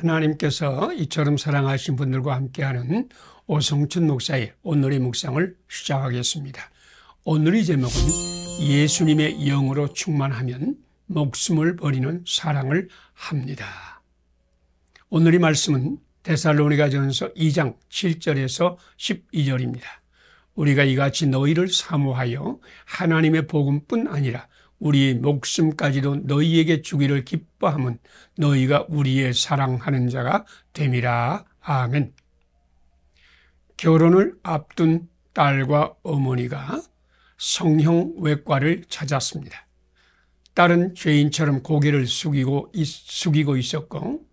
하나님께서 이처럼 사랑하신 분들과 함께하는 오성춘 목사의 오늘의 묵상을 시작하겠습니다. 오늘의 제목은 예수님의 영으로 충만하면 목숨을 버리는 사랑을 합니다. 오늘의 말씀은 데살로니가전서 2장 7절에서 12절입니다. 우리가 이같이 너희를 사모하여 하나님의 복음뿐 아니라 우리의 목숨까지도 너희에게 주기를 기뻐함은 너희가 우리의 사랑하는 자가 됨이라. 아멘. 결혼을 앞둔 딸과 어머니가 성형외과를 찾았습니다. 딸은 죄인처럼 고개를 숙이고 있었고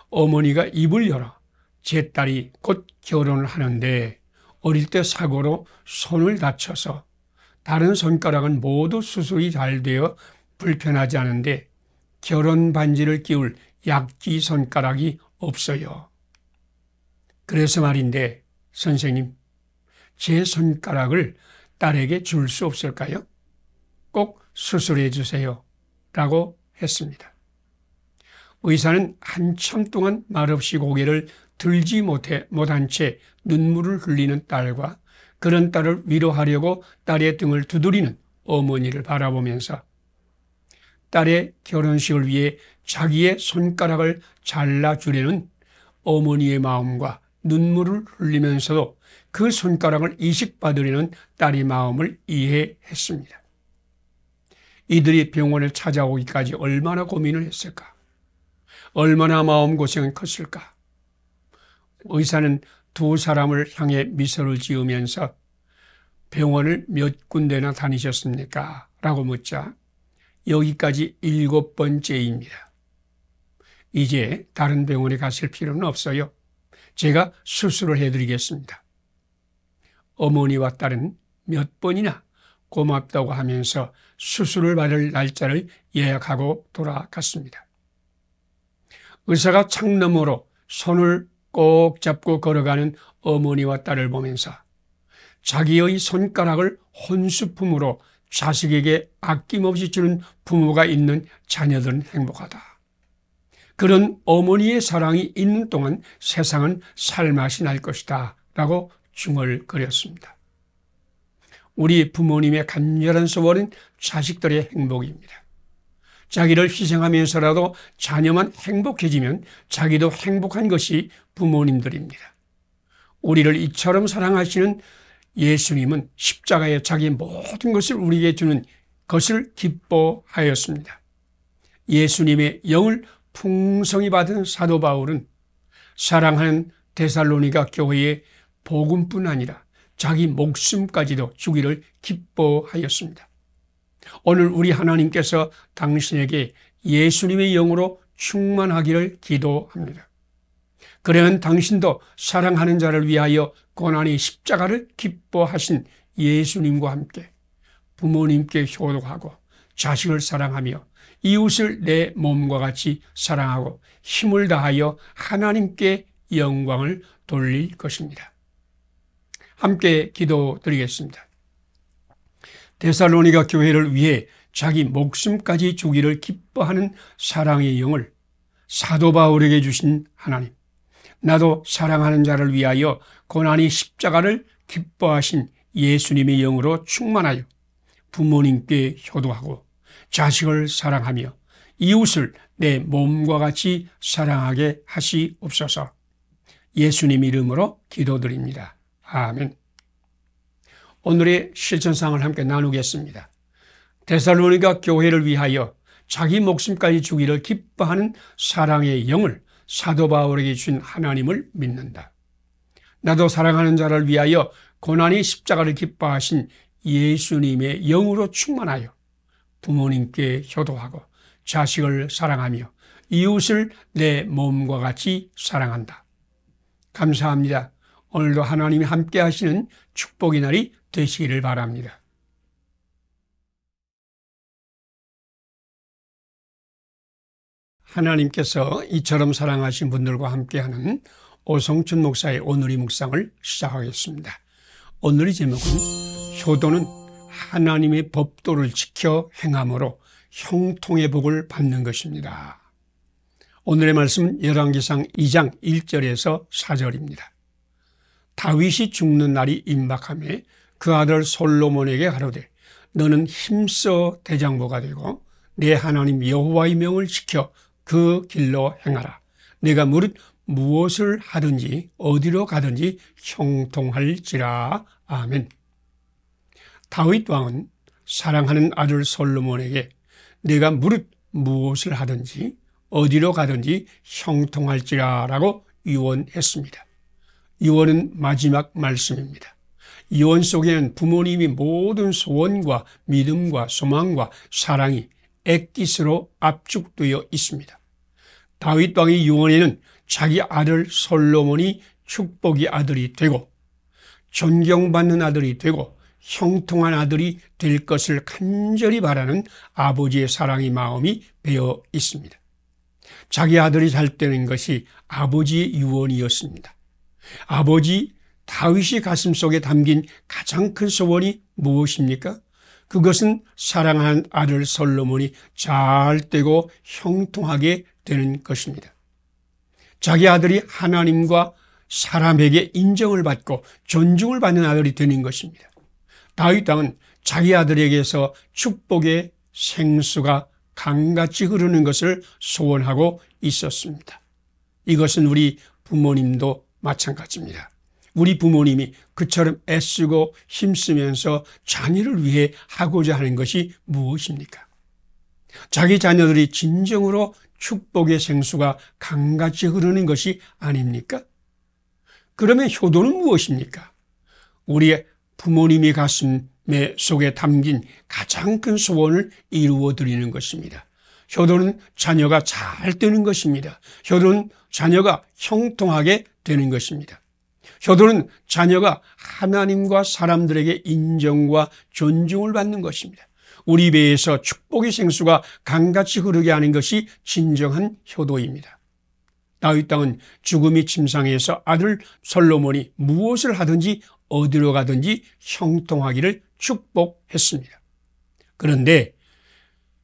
어머니가 입을 열어 제 딸이 곧 결혼을 하는데 어릴 때 사고로 손을 다쳐서 다른 손가락은 모두 수술이 잘 되어 불편하지 않은데 결혼 반지를 끼울 약지 손가락이 없어요. 그래서 말인데 선생님, 제 손가락을 딸에게 줄 수 없을까요? 꼭 수술해 주세요 라고 했습니다. 의사는 한참 동안 말없이 고개를 들지 못한 채 눈물을 흘리는 딸과 그런 딸을 위로하려고 딸의 등을 두드리는 어머니를 바라보면서 딸의 결혼식을 위해 자기의 손가락을 잘라주려는 어머니의 마음과 눈물을 흘리면서도 그 손가락을 이식받으려는 딸의 마음을 이해했습니다. 이들이 병원을 찾아오기까지 얼마나 고민을 했을까? 얼마나 마음고생은 컸을까? 의사는 두 사람을 향해 미소를 지으면서 병원을 몇 군데나 다니셨습니까? 라고 묻자 여기까지 7번째입니다. 이제 다른 병원에 가실 필요는 없어요. 제가 수술을 해드리겠습니다. 어머니와 딸은 몇 번이나 고맙다고 하면서 수술을 받을 날짜를 예약하고 돌아갔습니다. 의사가 창너머로 손을 꼭 잡고 걸어가는 어머니와 딸을 보면서 자기의 손가락을 혼수품으로 자식에게 아낌없이 주는 부모가 있는 자녀들은 행복하다. 그런 어머니의 사랑이 있는 동안 세상은 살맛이 날 것이다 라고 중얼거렸습니다. 우리 부모님의 간절한 소원은 자식들의 행복입니다. 자기를 희생하면서라도 자녀만 행복해지면 자기도 행복한 것이 부모님들입니다. 우리를 이처럼 사랑하시는 예수님은 십자가에 자기 모든 것을 우리에게 주는 것을 기뻐하였습니다. 예수님의 영을 풍성히 받은 사도 바울은 사랑하는 데살로니가 교회의 복음뿐 아니라 자기 목숨까지도 주기를 기뻐하였습니다. 오늘 우리 하나님께서 당신에게 예수님의 영으로 충만하기를 기도합니다. 그러면 당신도 사랑하는 자를 위하여 고난의 십자가를 기뻐하신 예수님과 함께 부모님께 효도하고 자식을 사랑하며 이웃을 내 몸과 같이 사랑하고 힘을 다하여 하나님께 영광을 돌릴 것입니다. 함께 기도드리겠습니다. 데살로니가 교회를 위해 자기 목숨까지 주기를 기뻐하는 사랑의 영을 사도 바울에게 주신 하나님, 나도 사랑하는 자를 위하여 고난의 십자가를 기뻐하신 예수님의 영으로 충만하여 부모님께 효도하고 자식을 사랑하며 이웃을 내 몸과 같이 사랑하게 하시옵소서. 예수님 이름으로 기도드립니다. 아멘. 오늘의 실천사항을 함께 나누겠습니다. 데살로니가 교회를 위하여 자기 목숨까지 주기를 기뻐하는 사랑의 영을 사도 바울에게 주신 하나님을 믿는다. 나도 사랑하는 자를 위하여 고난의 십자가를 기뻐하신 예수님의 영으로 충만하여 부모님께 효도하고 자식을 사랑하며 이웃을 내 몸과 같이 사랑한다. 감사합니다. 오늘도 하나님이 함께 하시는 축복의 날이 되시기를 바랍니다. 하나님께서 이처럼 사랑하신 분들과 함께하는 오성춘 목사의 오늘의 묵상을 시작하겠습니다. 오늘의 제목은 효도는 하나님의 법도를 지켜 행함으로 형통의 복을 받는 것입니다. 오늘의 말씀은 열왕기상 2장 1절에서 4절입니다. 다윗이 죽는 날이 임박하매 그 아들 솔로몬에게 가로되 너는 힘써 대장부가 되고 내 하나님 여호와의 명을 지켜 그 길로 행하라. 내가 무릇 무엇을 하든지 어디로 가든지 형통할지라. 아멘. 다윗 왕은 사랑하는 아들 솔로몬에게 내가 무릇 무엇을 하든지 어디로 가든지 형통할지라 라고 유언했습니다. 유언은 마지막 말씀입니다. 유언 속에는 부모님이 모든 소원과 믿음과 소망과 사랑이 액기스로 압축되어 있습니다. 다윗 왕의 유언에는 자기 아들 솔로몬이 축복의 아들이 되고 존경받는 아들이 되고 형통한 아들이 될 것을 간절히 바라는 아버지의 사랑의 마음이 배어 있습니다. 자기 아들이 잘 되는 것이 아버지의 유언이었습니다. 아버지 다윗의 가슴속에 담긴 가장 큰 소원이 무엇입니까? 그것은 사랑하는 아들 솔로몬이 잘 되고 형통하게 되는 것입니다. 자기 아들이 하나님과 사람에게 인정을 받고 존중을 받는 아들이 되는 것입니다. 다윗 왕은 자기 아들에게서 축복의 생수가 강같이 흐르는 것을 소원하고 있었습니다. 이것은 우리 부모님도 마찬가지입니다. 우리 부모님이 그처럼 애쓰고 힘쓰면서 자녀를 위해 하고자 하는 것이 무엇입니까? 자기 자녀들이 진정으로 축복의 생수가 강같이 흐르는 것이 아닙니까? 그러면 효도는 무엇입니까? 우리의 부모님이 가슴에 속에 담긴 가장 큰 소원을 이루어 드리는 것입니다. 효도는 자녀가 잘 되는 것입니다. 효도는 자녀가 형통하게 되는 것입니다. 효도는 자녀가 하나님과 사람들에게 인정과 존중을 받는 것입니다. 우리 배에서 축복의 생수가 강같이 흐르게 하는 것이 진정한 효도입니다. 다윗 왕은 죽음이 침상에서 아들 솔로몬이 무엇을 하든지 어디로 가든지 형통하기를 축복했습니다. 그런데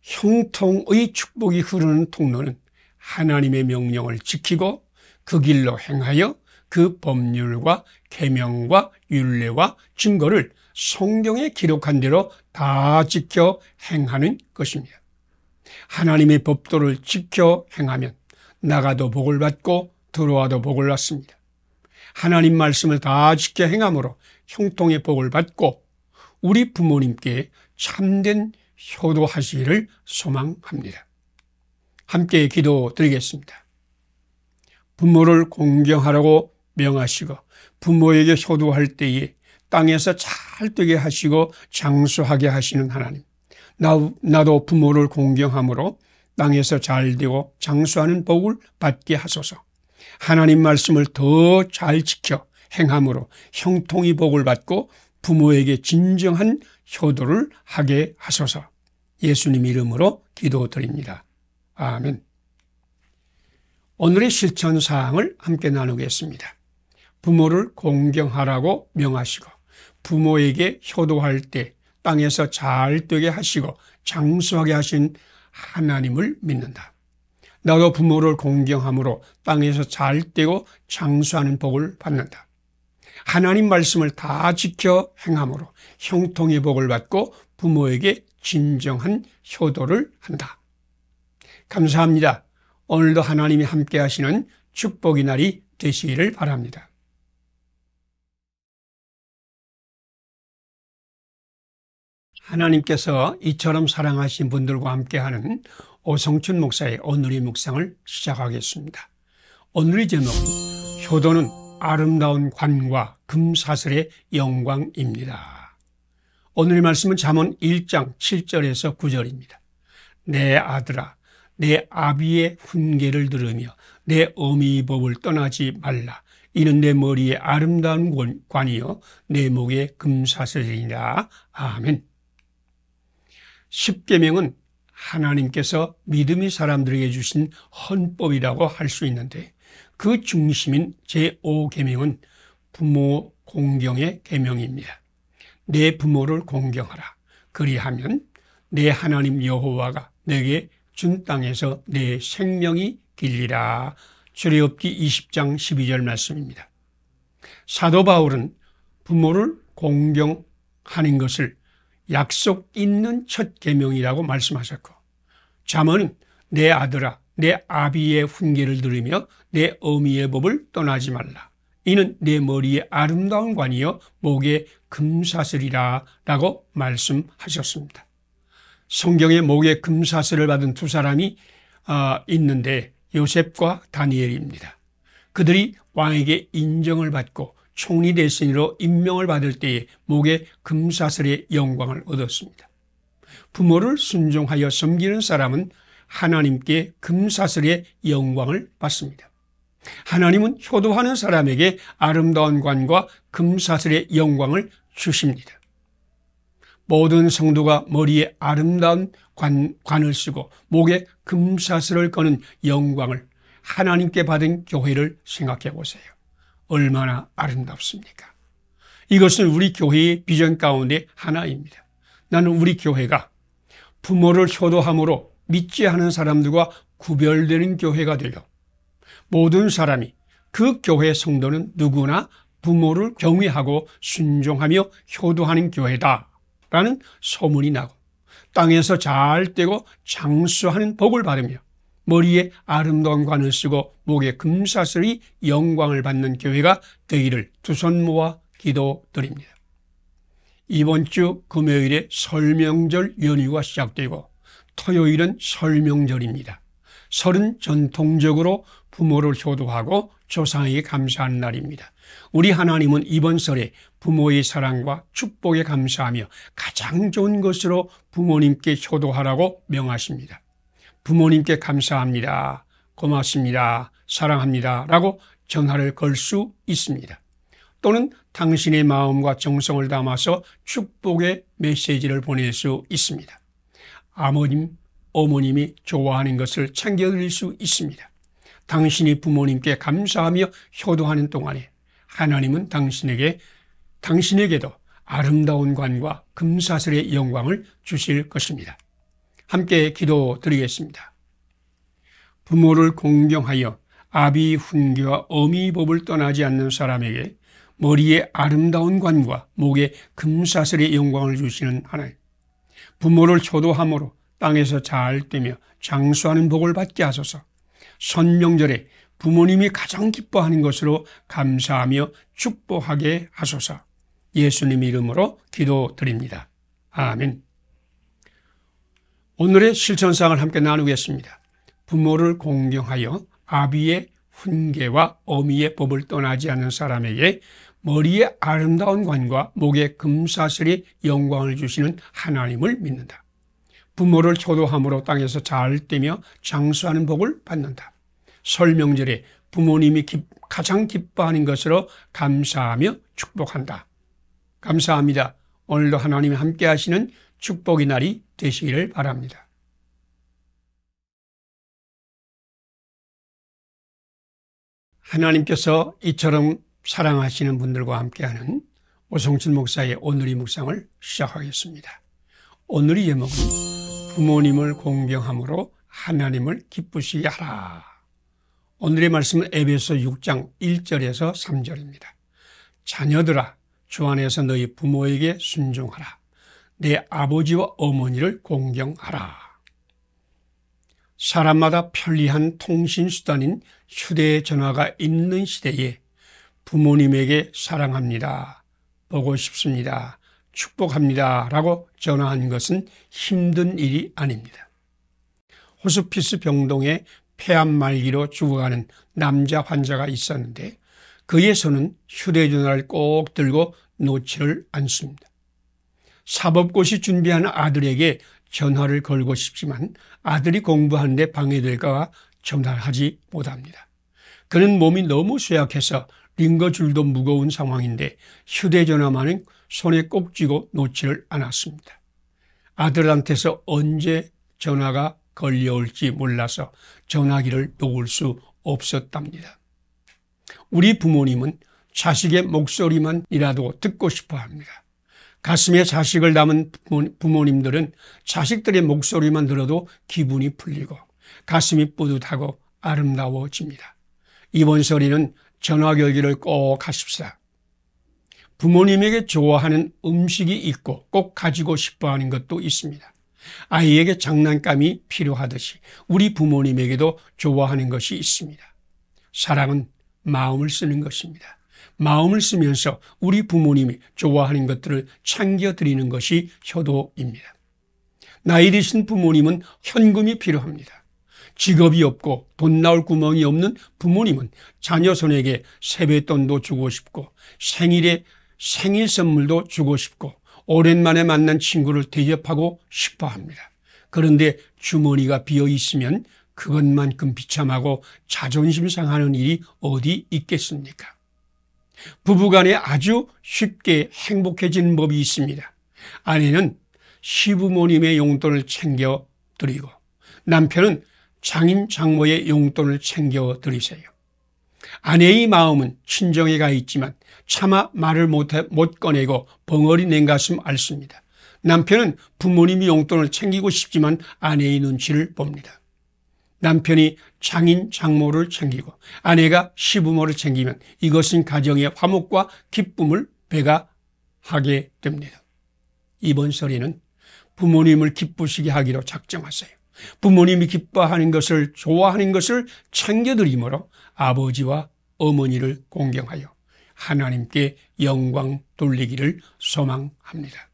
형통의 축복이 흐르는 통로는 하나님의 명령을 지키고 그 길로 행하여 그 법률과 계명과 율례와 증거를 성경에 기록한 대로 다 지켜 행하는 것입니다. 하나님의 법도를 지켜 행하면 나가도 복을 받고 들어와도 복을 받습니다. 하나님 말씀을 다 지켜 행함으로 형통의 복을 받고 우리 부모님께 참된 효도하시기를 소망합니다. 함께 기도드리겠습니다. 부모를 공경하라고 명하시고 부모에게 효도할 때에 땅에서 잘 되게 하시고 장수하게 하시는 하나님, 나도 부모를 공경함으로 땅에서 잘 되고 장수하는 복을 받게 하소서. 하나님 말씀을 더 잘 지켜 행함으로 형통의 복을 받고 부모에게 진정한 효도를 하게 하소서. 예수님 이름으로 기도드립니다. 아멘. 오늘의 실천 사항을 함께 나누겠습니다. 부모를 공경하라고 명하시고 부모에게 효도할 때 땅에서 잘 되게 하시고 장수하게 하신 하나님을 믿는다. 나도 부모를 공경함으로 땅에서 잘 되고 장수하는 복을 받는다. 하나님 말씀을 다 지켜 행함으로 형통의 복을 받고 부모에게 진정한 효도를 한다. 감사합니다. 오늘도 하나님이 함께 하시는 축복의 날이 되시기를 바랍니다. 하나님께서 이처럼 사랑하신 분들과 함께하는 오성춘 목사의 오늘의 묵상을 시작하겠습니다. 오늘의 제목은 효도는 아름다운 관과 금사슬의 영광입니다. 오늘의 말씀은 잠언 1장 7절에서 9절입니다. 내 아들아, 내 아비의 훈계를 들으며 내 어미의 법을 떠나지 말라. 이는 내 머리에 아름다운 관이요 내 목에 금사슬이니라. 아멘. 십계명은 하나님께서 믿음의 사람들에게 주신 헌법이라고 할 수 있는데 그 중심인 제5계명은 부모 공경의 계명입니다. 내 부모를 공경하라. 그리하면 내 하나님 여호와가 내게 준 땅에서 내 생명이 길리라. 출애굽기 20장 12절 말씀입니다. 사도 바울은 부모를 공경하는 것을 약속 있는 첫 계명이라고 말씀하셨고, 잠언은 내 아들아 내 아비의 훈계를 들으며 내 어미의 법을 떠나지 말라. 이는 내 머리에 아름다운 관이요 목에 금사슬이라 라고 말씀하셨습니다. 성경에 목에 금사슬을 받은 두 사람이 있는데 요셉과 다니엘입니다. 그들이 왕에게 인정을 받고 총리 대신으로 임명을 받을 때에 목에 금사슬의 영광을 얻었습니다. 부모를 순종하여 섬기는 사람은 하나님께 금사슬의 영광을 받습니다. 하나님은 효도하는 사람에게 아름다운 관과 금사슬의 영광을 주십니다. 모든 성도가 머리에 아름다운 관을 쓰고 목에 금사슬을 거는 영광을 하나님께 받은 교회를 생각해 보세요. 얼마나 아름답습니까? 이것은 우리 교회의 비전 가운데 하나입니다. 나는 우리 교회가 부모를 효도함으로 믿지 않은 사람들과 구별되는 교회가 되고, 모든 사람이 그 교회 성도는 누구나 부모를 경외하고 순종하며 효도하는 교회다라는 소문이 나고, 땅에서 잘 되고 장수하는 복을 받으며 머리에 아름다운 관을 쓰고 목에 금사슬이 영광을 받는 교회가 되기를 두 손 모아 기도드립니다. 이번 주 금요일에 설명절 연휴가 시작되고 토요일은 설명절입니다. 설은 전통적으로 부모를 효도하고 조상에게 감사하는 날입니다. 우리 하나님은 이번 설에 부모의 사랑과 축복에 감사하며 가장 좋은 것으로 부모님께 효도하라고 명하십니다. 부모님께 감사합니다, 고맙습니다, 사랑합니다 라고 전화를 걸 수 있습니다. 또는 당신의 마음과 정성을 담아서 축복의 메시지를 보낼 수 있습니다. 아버님, 어머님이 좋아하는 것을 챙겨드릴 수 있습니다. 당신이 부모님께 감사하며 효도하는 동안에 하나님은 당신에게도 아름다운 관과 금사슬의 영광을 주실 것입니다. 함께 기도드리겠습니다. 부모를 공경하여 아비 훈계와 어미 법을 떠나지 않는 사람에게 머리에 아름다운 관과 목에 금사슬의 영광을 주시는 하나님, 부모를 효도함으로 땅에서 잘 되며 장수하는 복을 받게 하소서. 선명절에 부모님이 가장 기뻐하는 것으로 감사하며 축복하게 하소서. 예수님 이름으로 기도드립니다. 아멘. 오늘의 실천사항을 함께 나누겠습니다. 부모를 공경하여 아비의 훈계와 어미의 법을 떠나지 않는 사람에게 머리에 아름다운 관과 목에 금사슬의 영광을 주시는 하나님을 믿는다. 부모를 효도함으로 땅에서 잘 되며 장수하는 복을 받는다. 설명절에 부모님이 가장 기뻐하는 것으로 감사하며 축복한다. 감사합니다. 오늘도 하나님이 함께 하시는 축복의 날이 되시기를 바랍니다. 하나님께서 이처럼 사랑하시는 분들과 함께하는 오성춘 목사의 오늘의 묵상을 시작하겠습니다. 오늘의 제목은 부모님을 공경함으로 하나님을 기쁘시게 하라. 오늘의 말씀은 에베소 6장 1절에서 3절입니다. 자녀들아, 주 안에서 너희 부모에게 순종하라. 내 아버지와 어머니를 공경하라. 사람마다 편리한 통신수단인 휴대전화가 있는 시대에 부모님에게 사랑합니다, 보고 싶습니다, 축복합니다 라고 전화한 것은 힘든 일이 아닙니다. 호스피스 병동에 폐암 말기로 죽어가는 남자 환자가 있었는데 그의 손은 휴대전화를 꼭 들고 놓지를 않습니다. 사법고시 준비하는 아들에게 전화를 걸고 싶지만 아들이 공부하는데 방해될까 전화를 하지 못합니다. 그는 몸이 너무 쇠약해서 링거줄도 무거운 상황인데 휴대전화만은 손에 꼭 쥐고 놓지를 않았습니다. 아들한테서 언제 전화가 걸려올지 몰라서 전화기를 놓을 수 없었답니다. 우리 부모님은 자식의 목소리만이라도 듣고 싶어 합니다. 가슴에 자식을 담은 부모님들은 자식들의 목소리만 들어도 기분이 풀리고 가슴이 뿌듯하고 아름다워집니다. 이번 설에는 전화결기를 꼭 하십시다. 부모님에게 좋아하는 음식이 있고 꼭 가지고 싶어하는 것도 있습니다. 아이에게 장난감이 필요하듯이 우리 부모님에게도 좋아하는 것이 있습니다. 사랑은 마음을 쓰는 것입니다. 마음을 쓰면서 우리 부모님이 좋아하는 것들을 챙겨드리는 것이 효도입니다. 나이 드신 부모님은 현금이 필요합니다. 직업이 없고 돈 나올 구멍이 없는 부모님은 자녀 손에게 세뱃돈도 주고 싶고 생일에 생일 선물도 주고 싶고 오랜만에 만난 친구를 대접하고 싶어 합니다. 그런데 주머니가 비어 있으면 그것만큼 비참하고 자존심 상하는 일이 어디 있겠습니까? 부부간에 아주 쉽게 행복해지는 법이 있습니다. 아내는 시부모님의 용돈을 챙겨드리고 남편은 장인 장모의 용돈을 챙겨드리세요. 아내의 마음은 친정에 가 있지만 차마 말을 못 꺼내고 벙어리 냉가슴 앓습니다. 남편은 부모님이 용돈을 챙기고 싶지만 아내의 눈치를 봅니다. 남편이 장인 장모를 챙기고 아내가 시부모를 챙기면 이것은 가정의 화목과 기쁨을 배가하게 됩니다. 이번 설에는 부모님을 기쁘시게 하기로 작정하세요. 부모님이 기뻐하는 것을 좋아하는 것을 챙겨드림으로 아버지와 어머니를 공경하여 하나님께 영광 돌리기를 소망합니다.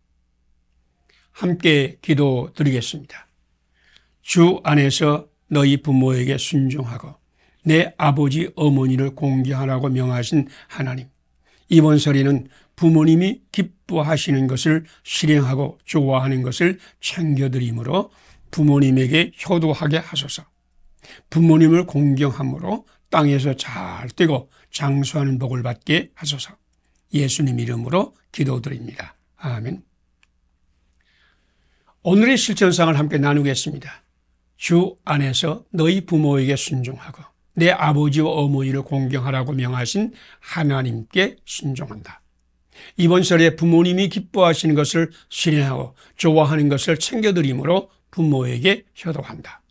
함께 기도드리겠습니다. 주 안에서 너희 부모에게 순종하고 내 아버지 어머니를 공경하라고 명하신 하나님, 이번 설에는 부모님이 기뻐하시는 것을 실행하고 좋아하는 것을 챙겨드림으로 부모님에게 효도하게 하소서. 부모님을 공경함으로 땅에서 잘 되고 장수하는 복을 받게 하소서. 예수님 이름으로 기도드립니다. 아멘. 오늘의 실천상을 함께 나누겠습니다. 주 안에서 너희 부모에게 순종하고 내 아버지와 어머니를 공경하라고 명하신 하나님께 순종한다. 이번 설에 부모님이 기뻐하시는 것을 실행하고 좋아하는 것을 챙겨드림으로 부모에게 효도한다.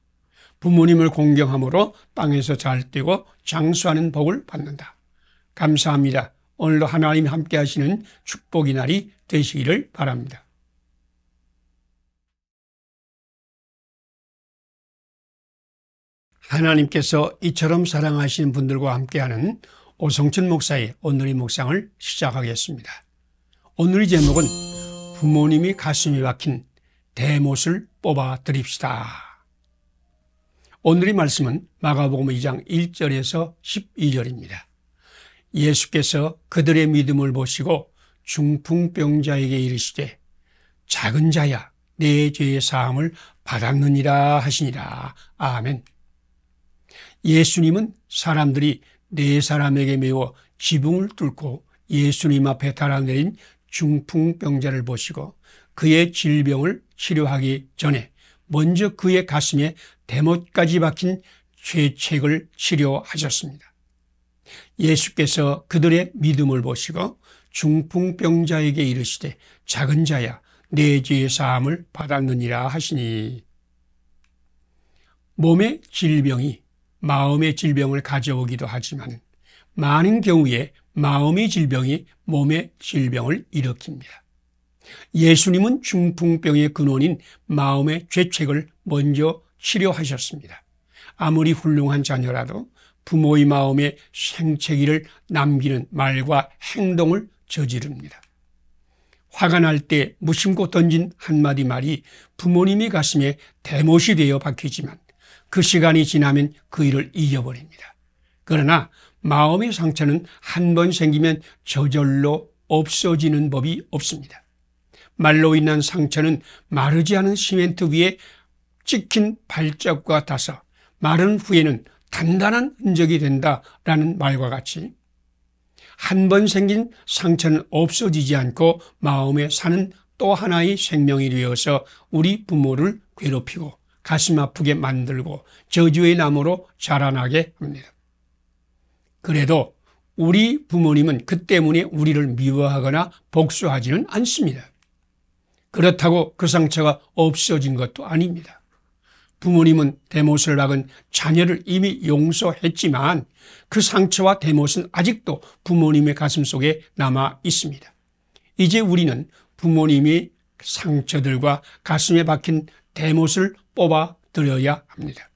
부모님을 공경함으로 땅에서 잘 되고 장수하는 복을 받는다. 감사합니다. 오늘도 하나님이 함께 하시는 축복의 날이 되시기를 바랍니다. 하나님께서 이처럼 사랑하시는 분들과 함께하는 오성천 목사의 오늘의 묵상을 시작하겠습니다. 오늘의 제목은 부모님이 가슴이 박힌 대못을 뽑아 드립시다. 오늘의 말씀은 마가복음 2장 1절에서 12절입니다. 예수께서 그들의 믿음을 보시고 중풍병자에게 이르시되 작은 자야 내 죄의 사함을 받았느니라 하시니라. 아멘. 예수님은 사람들이 네 사람에게 매어 지붕을 뚫고 예수님 앞에 달아내린 중풍병자를 보시고 그의 질병을 치료하기 전에 먼저 그의 가슴에 대못까지 박힌 죄책을 치료하셨습니다. 예수께서 그들의 믿음을 보시고 중풍병자에게 이르시되 작은 자야 내 죄의 사함을 받았느니라 하시니, 몸의 질병이 마음의 질병을 가져오기도 하지만 많은 경우에 마음의 질병이 몸의 질병을 일으킵니다. 예수님은 중풍병의 근원인 마음의 죄책을 먼저 치료하셨습니다. 아무리 훌륭한 자녀라도 부모의 마음에 생채기를 남기는 말과 행동을 저지릅니다. 화가 날 때 무심코 던진 한마디 말이 부모님의 가슴에 대못이 되어 박히지만 그 시간이 지나면 그 일을 잊어버립니다. 그러나 마음의 상처는 한 번 생기면 저절로 없어지는 법이 없습니다. 말로 인한 상처는 마르지 않은 시멘트 위에 찍힌 발자국 같아서 마른 후에는 단단한 흔적이 된다라는 말과 같이 한 번 생긴 상처는 없어지지 않고 마음에 사는 또 하나의 생명이 되어서 우리 부모를 괴롭히고 가슴 아프게 만들고 저주의 나무로 자라나게 합니다. 그래도 우리 부모님은 그 때문에 우리를 미워하거나 복수하지는 않습니다. 그렇다고 그 상처가 없어진 것도 아닙니다. 부모님은 대못을 박은 자녀를 이미 용서했지만 그 상처와 대못은 아직도 부모님의 가슴 속에 남아 있습니다. 이제 우리는 부모님이 상처들과 가슴에 박힌 대못을 뽑아드려야 합니다.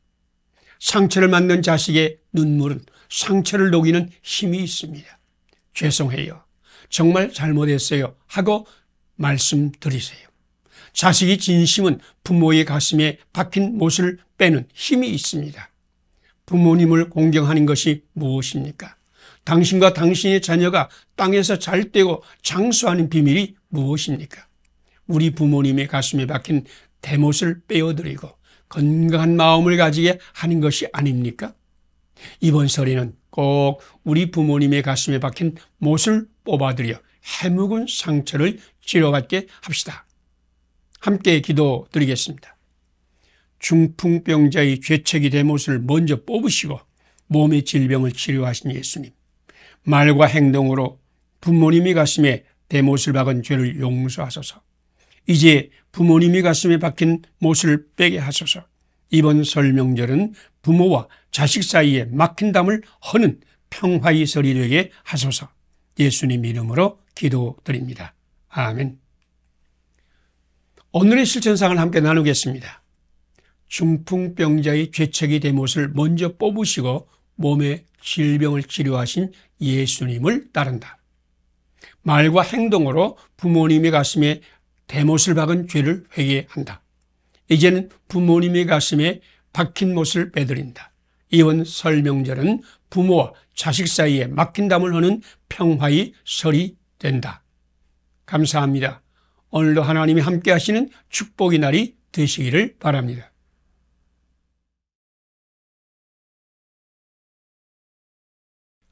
상처를 맞는 자식의 눈물은 상처를 녹이는 힘이 있습니다. 죄송해요. 정말 잘못했어요. 하고 말씀드리세요. 자식이 진심은 부모의 가슴에 박힌 못을 빼는 힘이 있습니다. 부모님을 공경하는 것이 무엇입니까? 당신과 당신의 자녀가 땅에서 잘 되고 장수하는 비밀이 무엇입니까? 우리 부모님의 가슴에 박힌 대못을 빼어드리고 건강한 마음을 가지게 하는 것이 아닙니까? 이번 설에는 꼭 우리 부모님의 가슴에 박힌 못을 뽑아들여 해묵은 상처를 치료받게 합시다. 함께 기도드리겠습니다. 중풍병자의 죄책이 대못을 먼저 뽑으시고 몸의 질병을 치료하신 예수님, 말과 행동으로 부모님의 가슴에 대못을 박은 죄를 용서하소서. 이제 부모님이 가슴에 박힌 못을 빼게 하소서. 이번 설 명절은 부모와 자식 사이에 막힌 담을 허는 평화의 설이 되게 하소서. 예수님 이름으로 기도드립니다. 아멘. 오늘의 실천상을 함께 나누겠습니다. 중풍병자의 죄책이 대못을 먼저 뽑으시고 몸의 질병을 치료하신 예수님을 따른다. 말과 행동으로 부모님의 가슴에 대못을 박은 죄를 회개한다. 이제는 부모님의 가슴에 박힌 못을 빼드린다. 이번 설 명절은 부모와 자식 사이에 막힌 담을 허는 평화의 설이 된다. 감사합니다. 오늘도 하나님이 함께 하시는 축복의 날이 되시기를 바랍니다.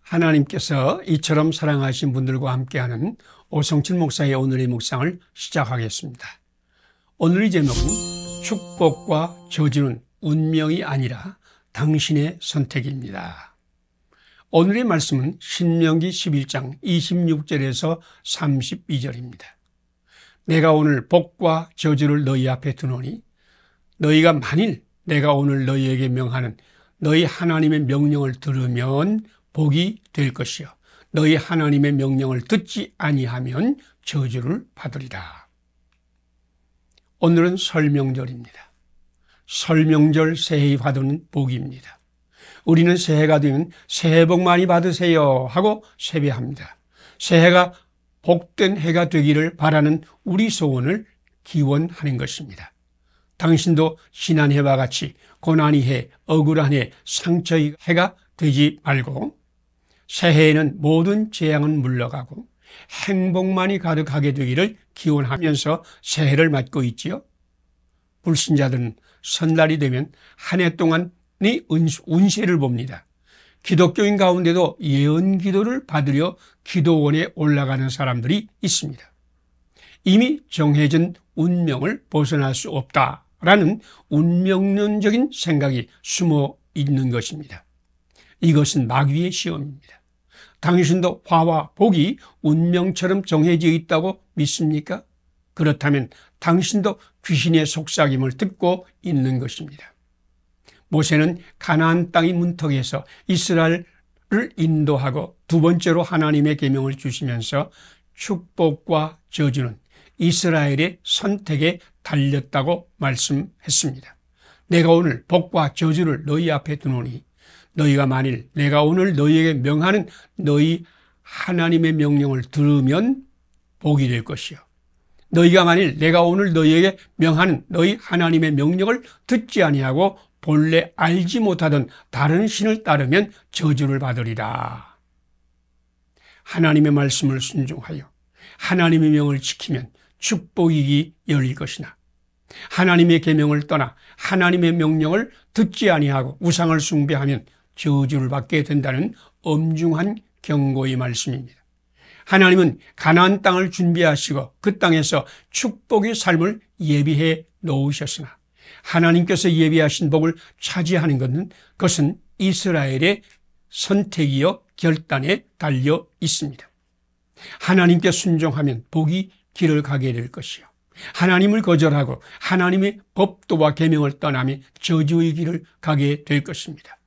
하나님께서 이처럼 사랑하신 분들과 함께하는 오성칠 목사의 오늘의 묵상을 시작하겠습니다. 오늘의 제목은 축복과 저주는 운명이 아니라 당신의 선택입니다. 오늘의 말씀은 신명기 11장 26절에서 32절입니다. 내가 오늘 복과 저주를 너희 앞에 두노니 너희가 만일 내가 오늘 너희에게 명하는 너희 하나님의 명령을 들으면 복이 될 것이요 너희 하나님의 명령을 듣지 아니하면 저주를 받으리라. 오늘은 설명절입니다. 설명절 새해에 받은 복입니다. 우리는 새해가 되면 새해 복 많이 받으세요 하고 세배합니다. 새해가 복된 해가 되기를 바라는 우리 소원을 기원하는 것입니다. 당신도 지난 해와 같이 고난의 해, 억울한 해, 상처의 해가 되지 말고 새해에는 모든 재앙은 물러가고 행복만이 가득하게 되기를 기원하면서 새해를 맞고 있지요. 불신자들은 설날이 되면 한 해 동안의 운세를 봅니다. 기독교인 가운데도 예언 기도를 받으려 기도원에 올라가는 사람들이 있습니다. 이미 정해진 운명을 벗어날 수 없다라는 운명론적인 생각이 숨어 있는 것입니다. 이것은 마귀의 시험입니다. 당신도 화와 복이 운명처럼 정해져 있다고 믿습니까? 그렇다면 당신도 귀신의 속삭임을 듣고 있는 것입니다. 모세는 가나안 땅의 문턱에서 이스라엘을 인도하고 두 번째로 하나님의 계명을 주시면서 축복과 저주는 이스라엘의 선택에 달렸다고 말씀했습니다. 내가 오늘 복과 저주를 너희 앞에 두노니 너희가 만일 내가 오늘 너희에게 명하는 너희 하나님의 명령을 들으면 복이 될 것이요 너희가 만일 내가 오늘 너희에게 명하는 너희 하나님의 명령을 듣지 아니하고 본래 알지 못하던 다른 신을 따르면 저주를 받으리라. 하나님의 말씀을 순종하여 하나님의 명을 지키면 축복이 열릴 것이나 하나님의 계명을 떠나 하나님의 명령을 듣지 아니하고 우상을 숭배하면 저주를 받게 된다는 엄중한 경고의 말씀입니다. 하나님은 가나안 땅을 준비하시고 그 땅에서 축복의 삶을 예비해 놓으셨으나 하나님께서 예비하신 복을 차지하는 것은 이스라엘의 선택이요 결단에 달려 있습니다. 하나님께 순종하면 복이 길을 가게 될 것이요 하나님을 거절하고 하나님의 법도와 계명을 떠나며 저주의 길을 가게 될 것입니다.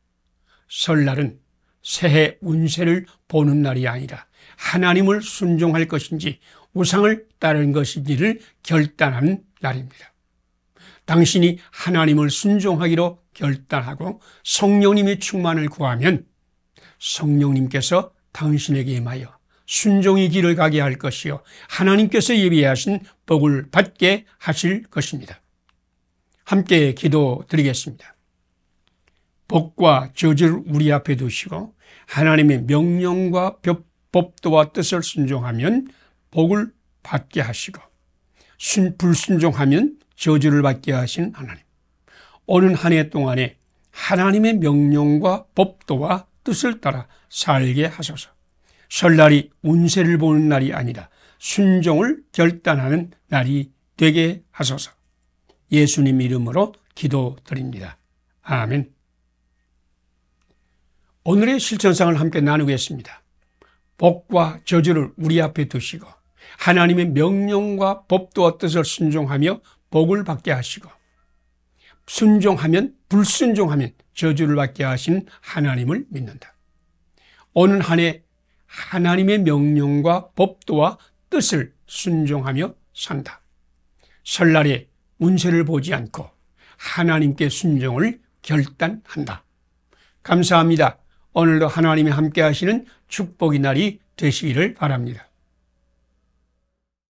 설날은 새해 운세를 보는 날이 아니라 하나님을 순종할 것인지 우상을 따르는 것인지를 결단하는 날입니다. 당신이 하나님을 순종하기로 결단하고 성령님의 충만을 구하면 성령님께서 당신에게 임하여 순종의 길을 가게 할 것이요 하나님께서 예비하신 복을 받게 하실 것입니다. 함께 기도드리겠습니다. 복과 저주를 우리 앞에 두시고 하나님의 명령과 법도와 뜻을 순종하면 복을 받게 하시고 불순종하면 저주를 받게 하신 하나님, 오는 한 해 동안에 하나님의 명령과 법도와 뜻을 따라 살게 하소서. 설날이 운세를 보는 날이 아니라 순종을 결단하는 날이 되게 하소서. 예수님 이름으로 기도드립니다. 아멘. 오늘의 실천상을 함께 나누겠습니다. 복과 저주를 우리 앞에 두시고 하나님의 명령과 법도와 뜻을 순종하며 복을 받게 하시고 순종하면 불순종하면 저주를 받게 하신 하나님을 믿는다. 오는 한 해 하나님의 명령과 법도와 뜻을 순종하며 산다. 설날에 운세를 보지 않고 하나님께 순종을 결단한다. 감사합니다. 오늘도 하나님이 함께 하시는 축복의 날이 되시기를 바랍니다.